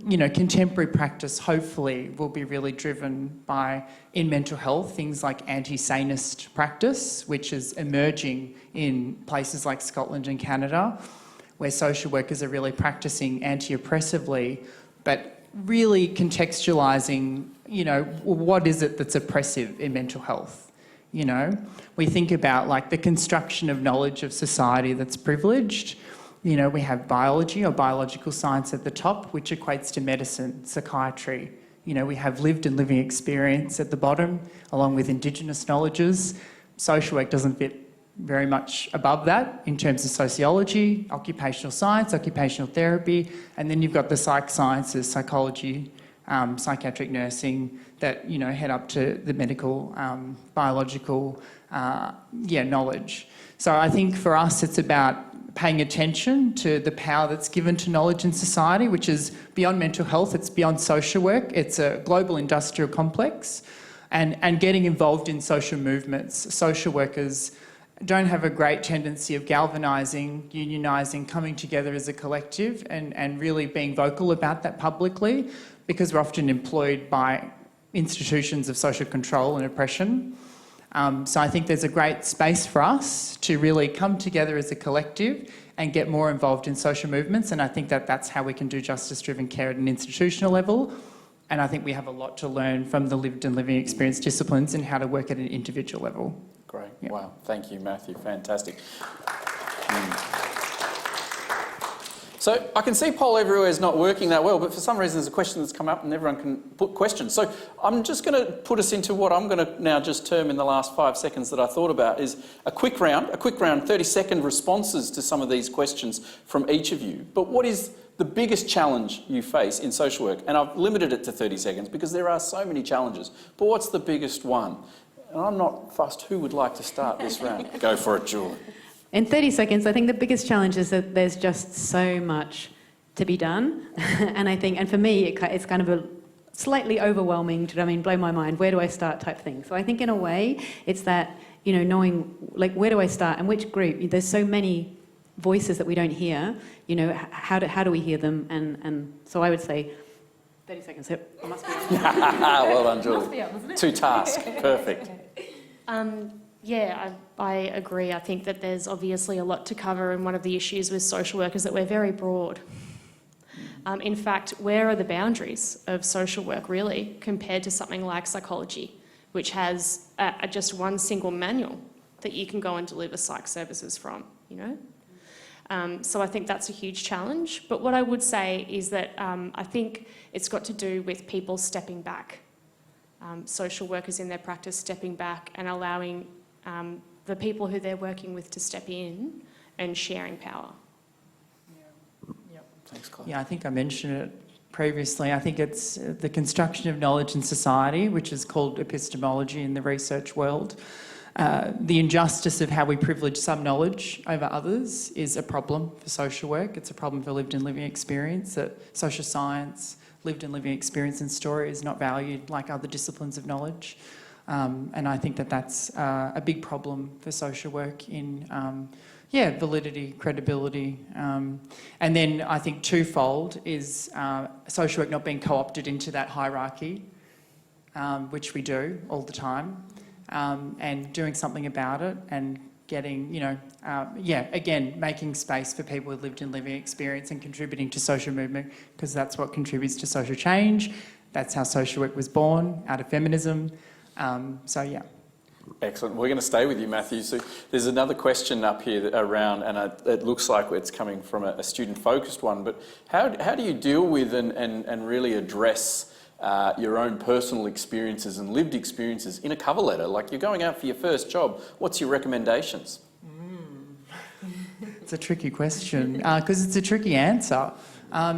you know, contemporary practice hopefully will be really driven by, in mental health, things like anti-sanist practice, which is emerging in places like Scotland and Canada, where social workers are really practising anti-oppressively, but really contextualising, you know, what is it that's oppressive in mental health? You know, we think about like the construction of knowledge of society that's privileged. You know, we have biology or biological science at the top, which equates to medicine, psychiatry. You know, we have lived and living experience at the bottom, along with Indigenous knowledges. Social work doesn't fit very much above that in terms of sociology, occupational science, occupational therapy, and then you've got the psych sciences, psychology, psychiatric nursing, that, you know, head up to the medical, biological, knowledge. So I think for us it's about paying attention to the power that's given to knowledge in society, which is beyond mental health, it's beyond social work, it's a global industrial complex, and getting involved in social movements. Social workers don't have a great tendency of galvanising, unionising, coming together as a collective and really being vocal about that publicly, because we're often employed by institutions of social control and oppression. So I think there's a great space for us to really come together as a collective and get more involved in social movements, and I think that that's how we can do justice-driven care at an institutional level. And I think we have a lot to learn from the lived and living experience disciplines and how to work at an individual level. Great. Yep. Wow. Thank you, Matthew. Fantastic. So I can see Poll Everywhere is not working that well, but for some reason there's a question that's come up and everyone can put questions. So I'm just going to put us into what I'm going to now just term in the last 5 seconds that I thought about is a quick round, 30-second responses to some of these questions from each of you. But what is the biggest challenge you face in social work? And I've limited it to 30 seconds because there are so many challenges. But what's the biggest one? And I'm not fussed who would like to start this round. Go for it, Julie. In 30 seconds, I think the biggest challenge is that there's just so much to be done. and for me, it's kind of a slightly overwhelming, do you know what I mean, blow my mind, where do I start type thing. So I think in a way, it's that, you know, knowing, like, where do I start and which group? There's so many voices that we don't hear, you know, how do we hear them? And so I would say 30 seconds, so I must be on. Well done, Julie. Must be on, isn't it? To task. Perfect. Yeah, I agree. I think that there's obviously a lot to cover, and one of the issues with social work is that we're very broad. In fact, where are the boundaries of social work really compared to something like psychology, which has just one single manual that you can go and deliver psych services from, you know? So I think that's a huge challenge. But what I would say is that I think it's got to do with people stepping back. Social workers in their practice stepping back and allowing the people who they're working with to step in and sharing power. Thanks, Claire. Yeah, I think I mentioned it previously. I think it's the construction of knowledge in society, which is called epistemology in the research world. the injustice of how we privilege some knowledge over others is a problem for social work. It's a problem for lived and living experience, that social science, lived and living experience and story is not valued like other disciplines of knowledge. And I think that that's a big problem for social work in, validity, credibility. And then I think twofold is social work not being co-opted into that hierarchy, which we do all the time, and doing something about it and getting, again, making space for people with lived and living experience and contributing to social movement, because that's what contributes to social change. That's how social work was born, out of feminism. Excellent. We're going to stay with you, Matthew. So there's another question up here around, and it looks like it's coming from a student-focused one, but how do you deal with and really address your own personal experiences and lived experiences in a cover letter? Like, you're going out for your first job, what's your recommendations? It's a tricky question, because it's a tricky answer,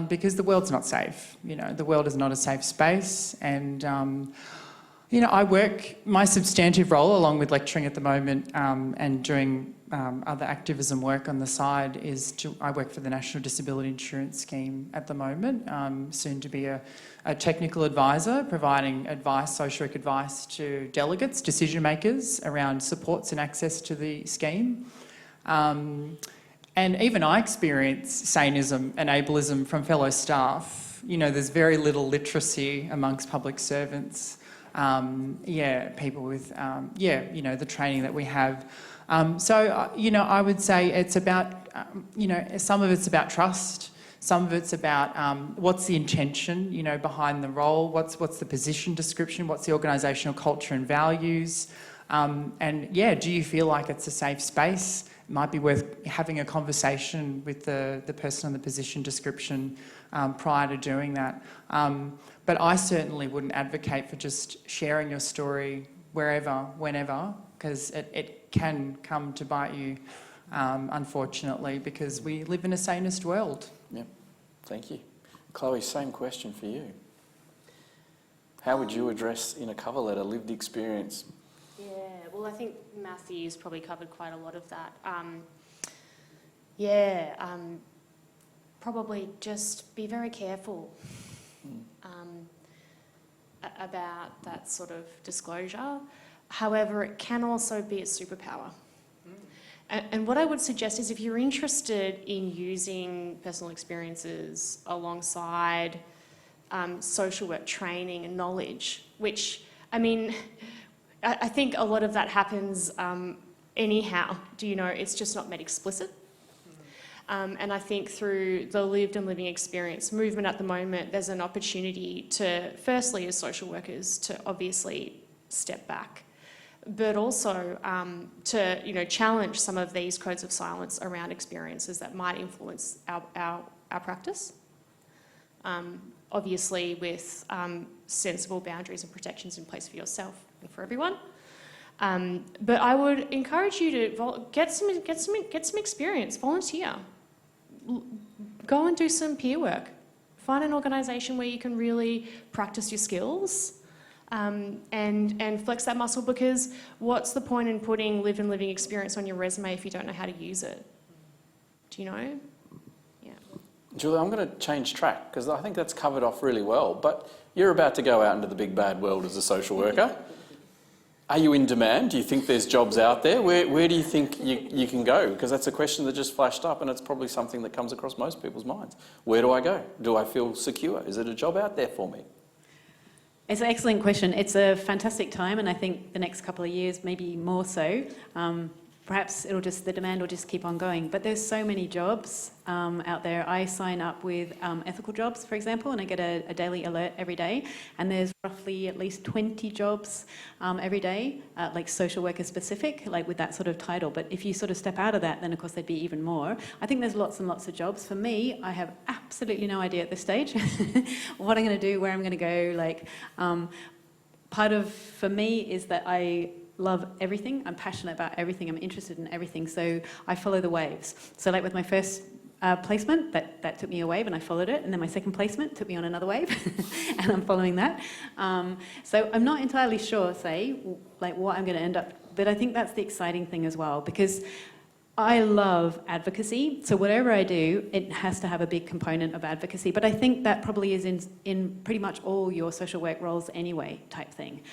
because the world's not safe. The world is not a safe space, and my substantive role, along with lecturing at the moment and doing other activism work on the side, I work for the National Disability Insurance Scheme at the moment, soon to be a technical advisor, providing advice, social work advice to delegates, decision makers around supports and access to the scheme. And even I experience saneism and ableism from fellow staff. There's very little literacy amongst public servants. People with, the training that we have. I would say it's about, some of it's about trust, some of it's about what's the intention, behind the role, what's the position description, what's the organisational culture and values, do you feel like it's a safe space? It might be worth having a conversation with the person on the position description prior to doing that. But I certainly wouldn't advocate for just sharing your story wherever, whenever, because it can come to bite you, unfortunately, because we live in a sanist world. Yep, thank you. Chloe, same question for you. How would you address in a cover letter lived experience? Yeah, well, I think Matthew's probably covered quite a lot of that. Probably just be very careful about that sort of disclosure. However, it can also be a superpower. And what I would suggest is, if you're interested in using personal experiences alongside social work training and knowledge, which, I think a lot of that happens anyhow. It's just not made explicit. And I think through the lived and living experience movement at the moment, there's an opportunity to, firstly, as social workers, to obviously step back, but also to challenge some of these codes of silence around experiences that might influence our practice. Obviously, with sensible boundaries and protections in place for yourself and for everyone. But I would encourage you to get some experience, volunteer. Go and do some peer work. Find an organisation where you can really practice your skills and flex that muscle, because what's the point in putting lived and living experience on your resume if you don't know how to use it? Do you know? Yeah. Julie, I'm going to change track, because I think that's covered off really well, but you're about to go out into the big bad world as a social worker. Are you in demand? Do you think there's jobs out there? Where do you think you can go? Because that's a question that just flashed up, and it's probably something that comes across most people's minds. Where do I go? Do I feel secure? Is it a job out there for me? It's an excellent question. It's a fantastic time, and I think the next couple of years, maybe more so. Perhaps the demand will just keep on going. But there's so many jobs out there. I sign up with ethical jobs, for example, and I get a daily alert every day. And there's roughly at least 20 jobs every day, like social worker specific, like with that sort of title. But if you sort of step out of that, then of course there'd be even more. I think there's lots and lots of jobs. For me, I have absolutely no idea at this stage what I'm going to do, where I'm going to go. For me is that I love everything. I'm passionate about everything. I'm interested in everything. So I follow the waves. So like with my first placement, that took me a wave and I followed it. And then my second placement took me on another wave and I'm following that. So I'm not entirely sure, what I'm going to end up But I think that's the exciting thing as well, because I love advocacy. So whatever I do, it has to have a big component of advocacy. But I think that probably is in pretty much all your social work roles anyway, type thing.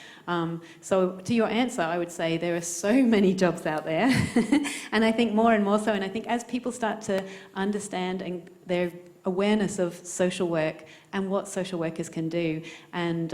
So to your answer, I would say there are so many jobs out there. And I think more and more so. And I think as people start to understand and their awareness of social work and what social workers can do, and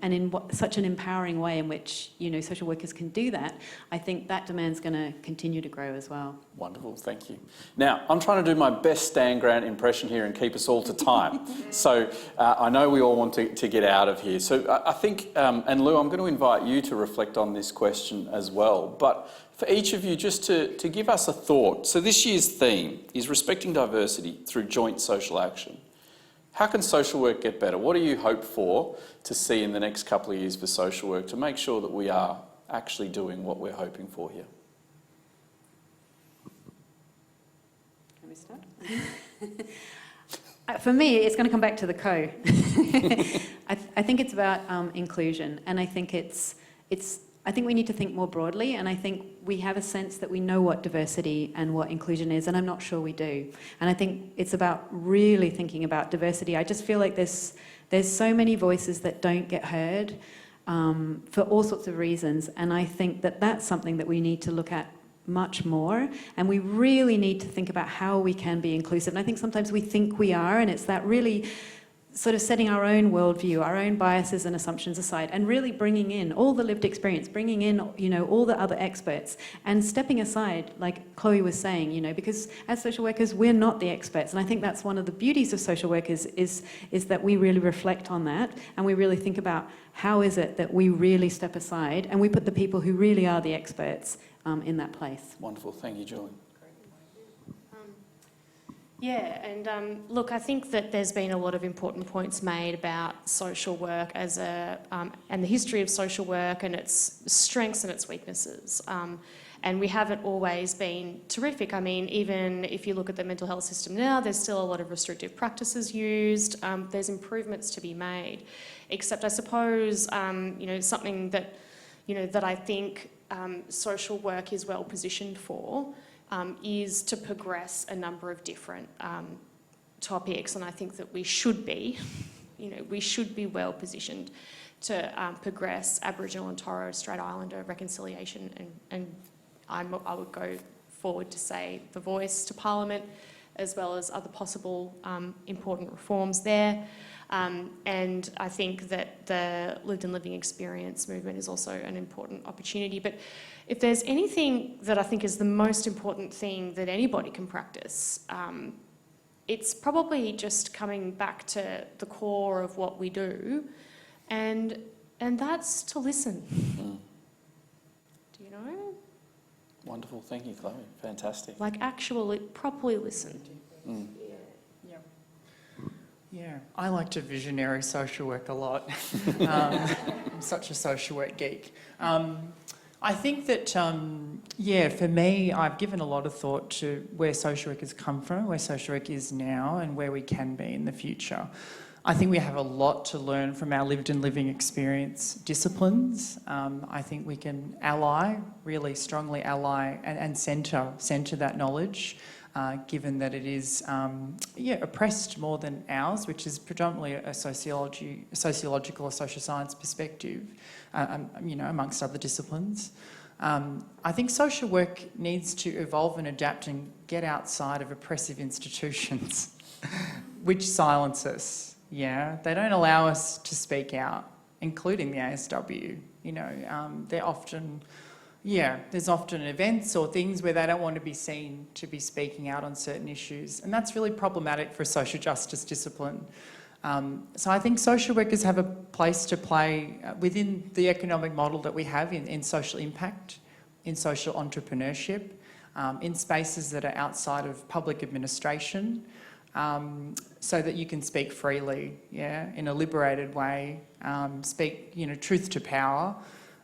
in such an empowering way in which, you know, social workers can do that, I think that demand's going to continue to grow as well. Wonderful, thank you. Now, I'm trying to do my best Stan Grant impression here and keep us all to time. So I know we all want to get out of here. So I think, and Lou, I'm going to invite you to reflect on this question as well. But for each of you, just to give us a thought. So this year's theme is respecting diversity through joint social action. How can social work get better? What do you hope for to see in the next couple of years for social work to make sure that we are actually doing what we're hoping for here? Can we start? For me, it's going to come back to the co. I think it's about inclusion, and I think I think we need to think more broadly, and I think we have a sense that we know what diversity and what inclusion is, and I'm not sure we do. And I think it's about really thinking about diversity. I just feel like there's so many voices that don't get heard for all sorts of reasons, and I think that that's something that we need to look at much more, and we really need to think about how we can be inclusive. And I think sometimes we think we are, and it's that really sort of setting our own worldview, our own biases and assumptions aside, and really bringing in all the lived experience, bringing in, you know, all the other experts, and stepping aside, like Chloe was saying, you know, because as social workers, we're not the experts. And I think that's one of the beauties of social work is that we really reflect on that, and we really think about how is it that we really step aside and we put the people who really are the experts in that place. Wonderful, thank you, Julie. Yeah, and look, I think that there's been a lot of important points made about social work as and the history of social work and its strengths and its weaknesses. And we haven't always been terrific. I mean, even if you look at the mental health system now, there's still a lot of restrictive practices used. There's improvements to be made. Except I suppose, you know, something that, you know, that I think social work is well positioned for is to progress a number of different topics, and I think that we should be, you know, we should be well positioned to progress Aboriginal and Torres Strait Islander reconciliation, and I would go forward to say the voice to Parliament, as well as other possible important reforms there. And I think that the lived and living experience movement is also an important opportunity. But if there's anything that I think is the most important thing that anybody can practice, it's probably just coming back to the core of what we do, and that's to listen. Do you know? Wonderful, thank you, Chloe. Fantastic. Like actually properly listen. Yeah, I like to visionary social work a lot. I'm such a social work geek. I think that, yeah, for me, I've given a lot of thought to where social work has come from, where social work is now, and where we can be in the future. I think we have a lot to learn from our lived and living experience disciplines. I think we can ally, really strongly ally, and centre that knowledge. Given that it is oppressed more than ours, which is predominantly a sociological or social science perspective, you know, amongst other disciplines. I think social work needs to evolve and adapt and get outside of oppressive institutions, which silence us. Yeah, they don't allow us to speak out, including the ASW. You know, they're often. Yeah, there's often events or things where they don't want to be seen to be speaking out on certain issues, and that's really problematic for a social justice discipline. So I think social workers have a place to play within the economic model that we have in social impact, in social entrepreneurship, in spaces that are outside of public administration, so that you can speak freely, yeah, in a liberated way, speak, you know, truth to power.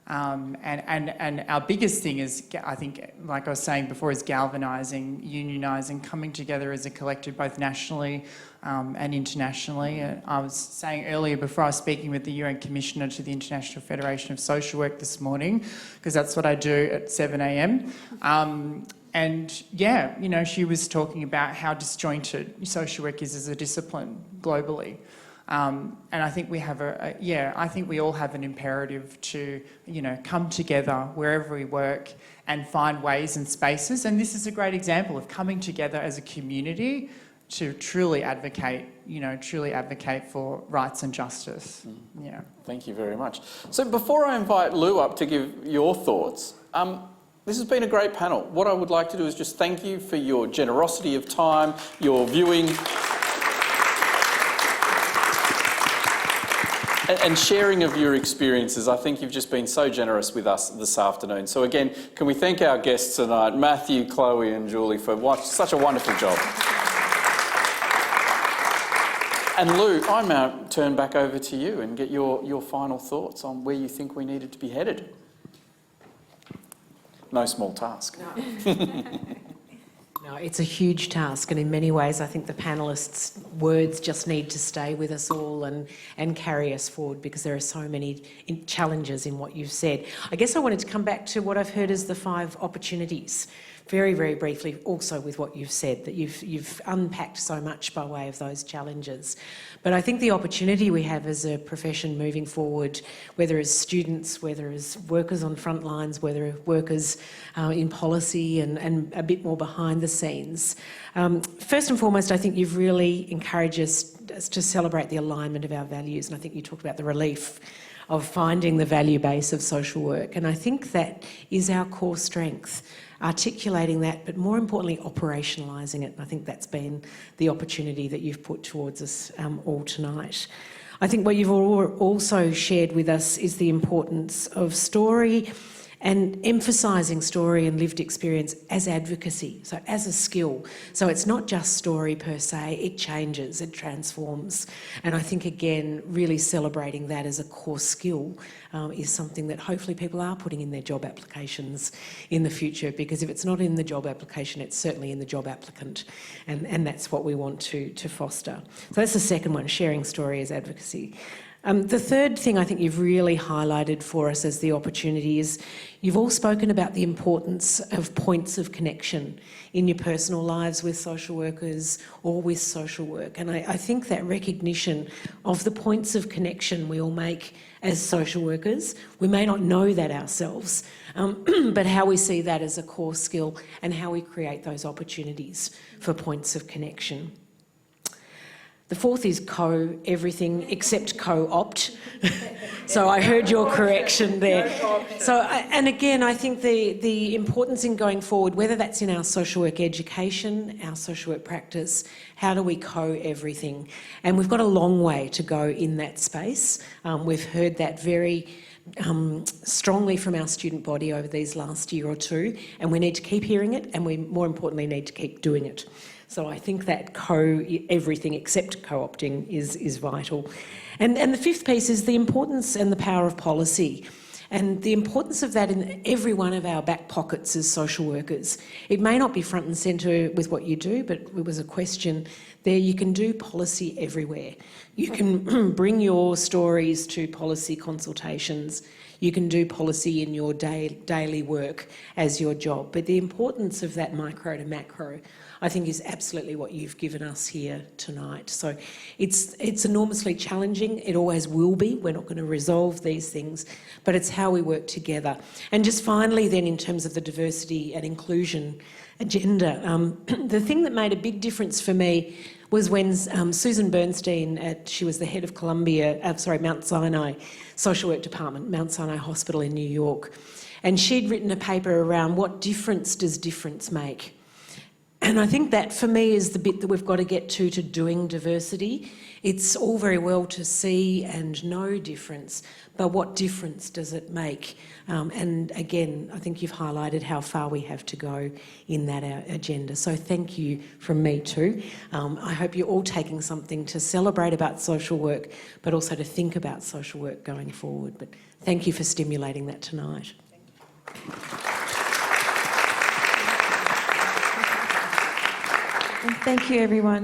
And our biggest thing is, I think, like I was saying before, is galvanising, unionising, coming together as a collective, both nationally and internationally. I was saying earlier, before I was speaking with the UN Commissioner to the International Federation of Social Work this morning, because that's what I do at 7 a.m. And yeah, you know, she was talking about how disjointed social work is as a discipline globally. And I think we have I think we all have an imperative to, you know, come together wherever we work and find ways and spaces. And this is a great example of coming together as a community to truly advocate for rights and justice. Yeah. Thank you very much. So before I invite Lou up to give your thoughts, this has been a great panel. What I would like to do is just thank you for your generosity of time, your viewing, and sharing of your experiences. I think you've just been so generous with us this afternoon. So again, can we thank our guests tonight, Matthew, Chloe and Julie, for such a wonderful job. And Lou, I'm now turn back over to you and get your final thoughts on where you think we needed to be headed. No small task. No, it's a huge task, and in many ways I think the panellists' words just need to stay with us all and carry us forward, because there are so many challenges in what you've said. I guess I wanted to come back to what I've heard as the 5 opportunities, very, very briefly, also with what you've said, that you've unpacked so much by way of those challenges. But I think the opportunity we have as a profession moving forward, whether as students, whether as workers on front lines, whether workers in policy and a bit more behind the scenes. First and foremost, I think you've really encouraged us to celebrate the alignment of our values, and I think you talked about the relief of finding the value base of social work, and I think that is our core strength. Articulating that, but more importantly, operationalising it. And I think that's been the opportunity that you've put towards us all tonight. I think what you've also shared with us is the importance of story and emphasising story and lived experience as advocacy, so as a skill. So it's not just story per se, it changes, it transforms. And I think, again, really celebrating that as a core skill is something that hopefully people are putting in their job applications in the future, because if it's not in the job application, it's certainly in the job applicant. And that's what we want to foster. So that's the second one, sharing story as advocacy. The third thing I think you've really highlighted for us as the opportunity is you've all spoken about the importance of points of connection in your personal lives with social workers or with social work. And I think that recognition of the points of connection we all make as social workers, we may not know that ourselves, but how we see that as a core skill and how we create those opportunities for points of connection. The fourth is everything except co-opt. So I heard your correction there. So, and again, I think the importance in going forward, whether that's in our social work education, our social work practice, how do we everything? And we've got a long way to go in that space. We've heard that very strongly from our student body over these last year or two, and we need to keep hearing it, and we more importantly need to keep doing it. So I think that everything except co-opting is vital. And the fifth piece is the importance and the power of policy, and the importance of that in every one of our back pockets as social workers. It may not be front and centre with what you do, but it was a question there. You can do policy everywhere. You can bring your stories to policy consultations. You can do policy in your daily work as your job. But the importance of that micro to macro, I think, is absolutely what you've given us here tonight. So it's enormously challenging. It always will be. We're not going to resolve these things, but it's how we work together. And just finally then, in terms of the diversity and inclusion agenda, the thing that made a big difference for me was when Susan Bernstein, she was the head of Mount Sinai Social Work Department, Mount Sinai Hospital in New York, and she'd written a paper around what difference does difference make. And I think that for me is the bit that we've got to get to doing diversity. It's all very well to see and know difference, but what difference does it make? And again, I think you've highlighted how far we have to go in that agenda. So thank you from me too. I hope you're all taking something to celebrate about social work, but also to think about social work going forward. But thank you for stimulating that tonight. Thank you, everyone.